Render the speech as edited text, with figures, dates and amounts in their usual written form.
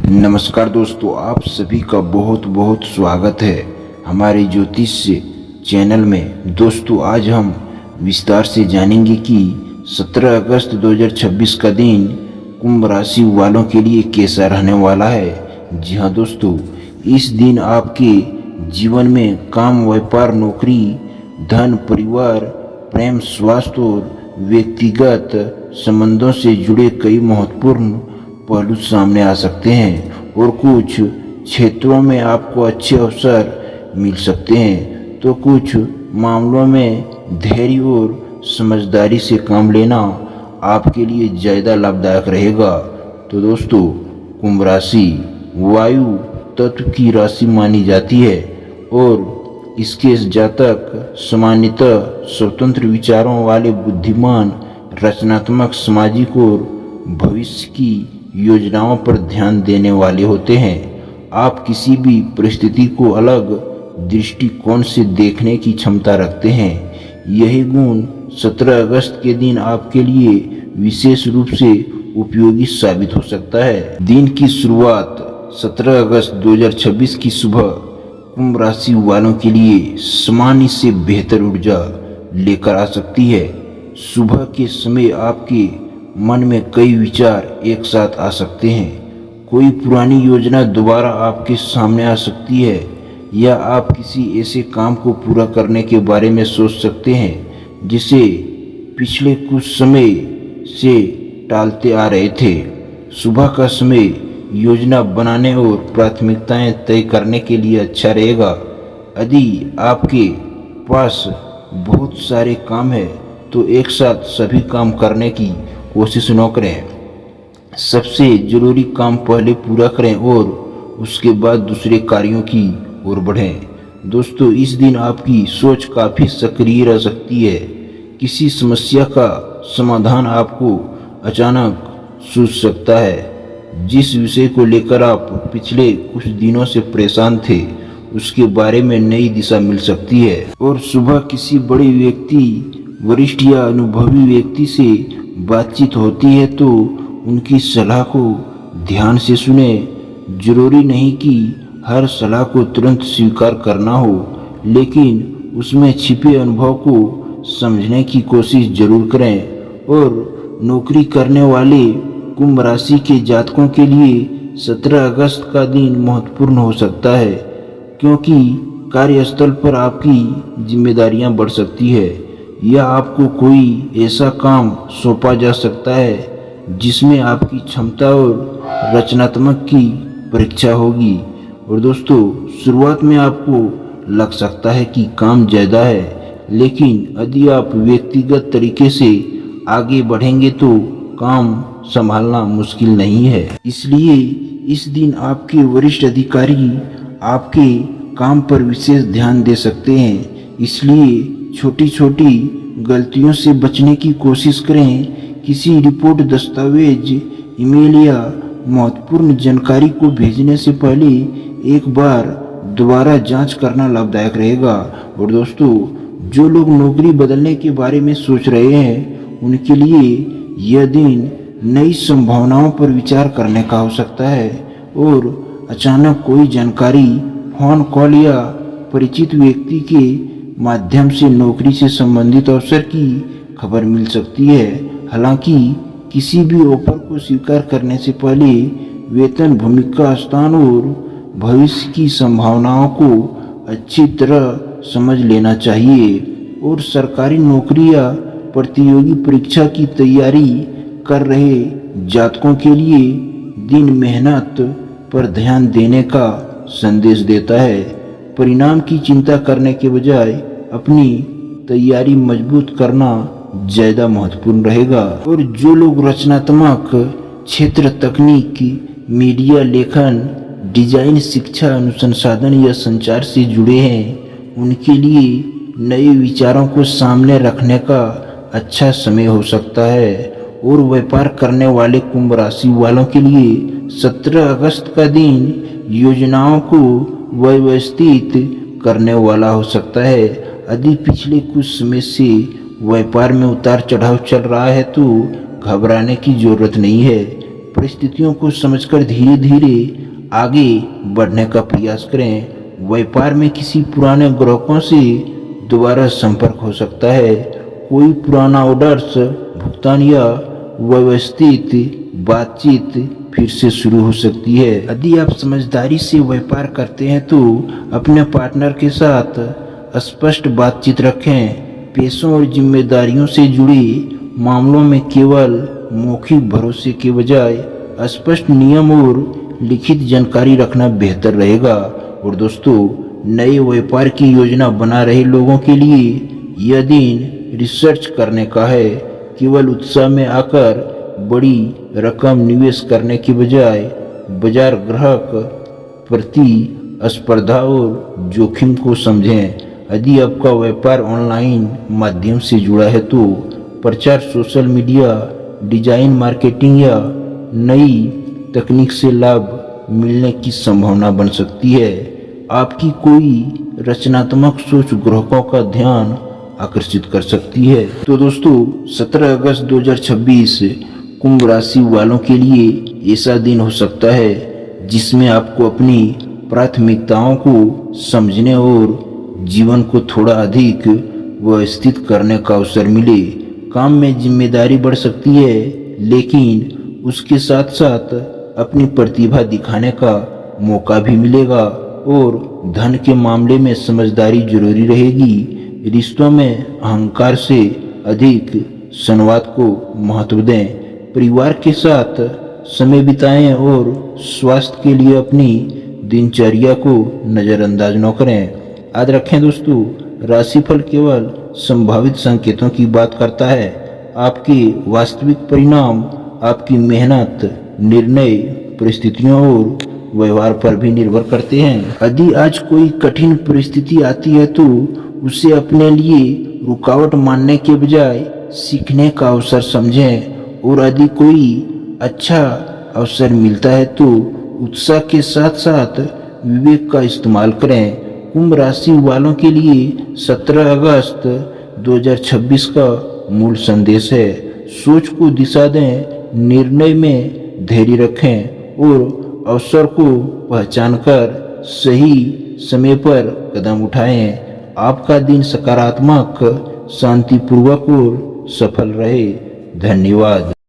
नमस्कार दोस्तों, आप सभी का बहुत बहुत स्वागत है हमारे ज्योतिष चैनल में। दोस्तों, आज हम विस्तार से जानेंगे कि 17 अगस्त 2026 का दिन कुंभ राशि वालों के लिए कैसा रहने वाला है। जी हाँ दोस्तों, इस दिन आपके जीवन में काम, व्यापार, नौकरी, धन, परिवार, प्रेम, स्वास्थ्य और व्यक्तिगत संबंधों से जुड़े कई महत्वपूर्ण पहलू सामने आ सकते हैं और कुछ क्षेत्रों में आपको अच्छे अवसर मिल सकते हैं, तो कुछ मामलों में धैर्य और समझदारी से काम लेना आपके लिए ज़्यादा लाभदायक रहेगा। तो दोस्तों, कुंभ राशि वायु तत्व की राशि मानी जाती है और इसके जातक सामान्यतः स्वतंत्र विचारों वाले, बुद्धिमान, रचनात्मक, सामाजिक और भविष्य की योजनाओं पर ध्यान देने वाले होते हैं। आप किसी भी परिस्थिति को अलग दृष्टिकोण से देखने की क्षमता रखते हैं। यही गुण 17 अगस्त के दिन आपके लिए विशेष रूप से उपयोगी साबित हो सकता है। दिन की शुरुआत 17 अगस्त 2026 की सुबह कुंभ राशि वालों के लिए सामान्य से बेहतर ऊर्जा लेकर आ सकती है। सुबह के समय आपके मन में कई विचार एक साथ आ सकते हैं। कोई पुरानी योजना दोबारा आपके सामने आ सकती है या आप किसी ऐसे काम को पूरा करने के बारे में सोच सकते हैं जिसे पिछले कुछ समय से टालते आ रहे थे। सुबह का समय योजना बनाने और प्राथमिकताएं तय करने के लिए अच्छा रहेगा। यदि आपके पास बहुत सारे काम हैं तो एक साथ सभी काम करने की कोशिश न करें। सबसे जरूरी काम पहले पूरा करें और उसके बाद दूसरे कार्यों की ओर बढ़ें। दोस्तों, इस दिन आपकी सोच काफ़ी सक्रिय रह सकती है। किसी समस्या का समाधान आपको अचानक सूझ सकता है। जिस विषय को लेकर आप पिछले कुछ दिनों से परेशान थे उसके बारे में नई दिशा मिल सकती है। और सुबह किसी बड़े व्यक्ति, वरिष्ठ या अनुभवी व्यक्ति से बातचीत होती है तो उनकी सलाह को ध्यान से सुने। जरूरी नहीं कि हर सलाह को तुरंत स्वीकार करना हो, लेकिन उसमें छिपे अनुभव को समझने की कोशिश जरूर करें। और नौकरी करने वाले कुंभ राशि के जातकों के लिए 17 अगस्त का दिन महत्वपूर्ण हो सकता है, क्योंकि कार्यस्थल पर आपकी जिम्मेदारियां बढ़ सकती है या आपको कोई ऐसा काम सौंपा जा सकता है जिसमें आपकी क्षमता और रचनात्मक की परीक्षा होगी। और दोस्तों, शुरुआत में आपको लग सकता है कि काम ज़्यादा है, लेकिन यदि आप व्यक्तिगत तरीके से आगे बढ़ेंगे तो काम संभालना मुश्किल नहीं है। इसलिए इस दिन आपके वरिष्ठ अधिकारी आपके काम पर विशेष ध्यान दे सकते हैं। इसलिए छोटी छोटी गलतियों से बचने की कोशिश करें। किसी रिपोर्ट, दस्तावेज, ईमेल या महत्वपूर्ण जानकारी को भेजने से पहले एक बार दोबारा जांच करना लाभदायक रहेगा। और दोस्तों, जो लोग नौकरी बदलने के बारे में सोच रहे हैं उनके लिए यह दिन नई संभावनाओं पर विचार करने का हो सकता है। और अचानक कोई जानकारी, फोन कॉल या परिचित व्यक्ति के माध्यम से नौकरी से संबंधित अवसर की खबर मिल सकती है। हालांकि किसी भी ऑफर को स्वीकार करने से पहले वेतन, भूमिका, स्थान और भविष्य की संभावनाओं को अच्छी तरह समझ लेना चाहिए। और सरकारी नौकरी या प्रतियोगी परीक्षा की तैयारी कर रहे जातकों के लिए दिन मेहनत पर ध्यान देने का संदेश देता है। परिणाम की चिंता करने के बजाय अपनी तैयारी मजबूत करना ज़्यादा महत्वपूर्ण रहेगा। और जो लोग रचनात्मक क्षेत्र, तकनीक, मीडिया, लेखन, डिजाइन, शिक्षा, अनुसंधान या संचार से जुड़े हैं उनके लिए नए विचारों को सामने रखने का अच्छा समय हो सकता है। और व्यापार करने वाले कुंभ राशि वालों के लिए 17 अगस्त का दिन योजनाओं को व्यवस्थित करने वाला हो सकता है। यदि पिछले कुछ समय से व्यापार में उतार चढ़ाव चल रहा है तो घबराने की जरूरत नहीं है। परिस्थितियों को समझकर धीरे धीरे आगे बढ़ने का प्रयास करें। व्यापार में किसी पुराने ग्राहकों से दोबारा संपर्क हो सकता है। कोई पुराना ऑर्डर्स, भुगतान या व्यवस्थित बातचीत फिर से शुरू हो सकती है। यदि आप समझदारी से व्यापार करते हैं तो अपने पार्टनर के साथ स्पष्ट बातचीत रखें। पैसों और जिम्मेदारियों से जुड़ी मामलों में केवल मौखिक भरोसे के बजाय स्पष्ट नियम और लिखित जानकारी रखना बेहतर रहेगा। और दोस्तों, नए व्यापार की योजना बना रहे लोगों के लिए यह दिन रिसर्च करने का है। केवल उत्साह में आकर बड़ी रकम निवेश करने के बजाय बाजार, ग्राहक, प्रतिस्पर्धा और जोखिम को समझें। यदि आपका व्यापार ऑनलाइन माध्यम से जुड़ा है तो प्रचार, सोशल मीडिया, डिजाइन, मार्केटिंग या नई तकनीक से लाभ मिलने की संभावना बन सकती है। आपकी कोई रचनात्मक सोच ग्राहकों का ध्यान आकर्षित कर सकती है। तो दोस्तों, 17 अगस्त 2026 कुंभ राशि वालों के लिए ऐसा दिन हो सकता है जिसमें आपको अपनी प्राथमिकताओं को समझने और जीवन को थोड़ा अधिक व्यवस्थित करने का अवसर मिले। काम में जिम्मेदारी बढ़ सकती है, लेकिन उसके साथ साथ अपनी प्रतिभा दिखाने का मौका भी मिलेगा। और धन के मामले में समझदारी जरूरी रहेगी। रिश्तों में अहंकार से अधिक संवाद को महत्व दें। परिवार के साथ समय बिताएं और स्वास्थ्य के लिए अपनी दिनचर्या को नज़रअंदाज न करें। याद रखें दोस्तों, राशिफल केवल संभावित संकेतों की बात करता है। आपके वास्तविक परिणाम आपकी मेहनत, निर्णय, परिस्थितियों और व्यवहार पर भी निर्भर करते हैं। यदि आज कोई कठिन परिस्थिति आती है तो उसे अपने लिए रुकावट मानने के बजाय सीखने का अवसर समझें। और यदि कोई अच्छा अवसर मिलता है तो उत्साह के साथ साथ विवेक का इस्तेमाल करें। कुंभ राशि वालों के लिए 17 अगस्त 2026 का मूल संदेश है: सोच को दिशा दें, निर्णय में धैर्य रखें और अवसर को पहचानकर सही समय पर कदम उठाएं। आपका दिन सकारात्मक, शांतिपूर्वक और सफल रहे। धन्यवाद।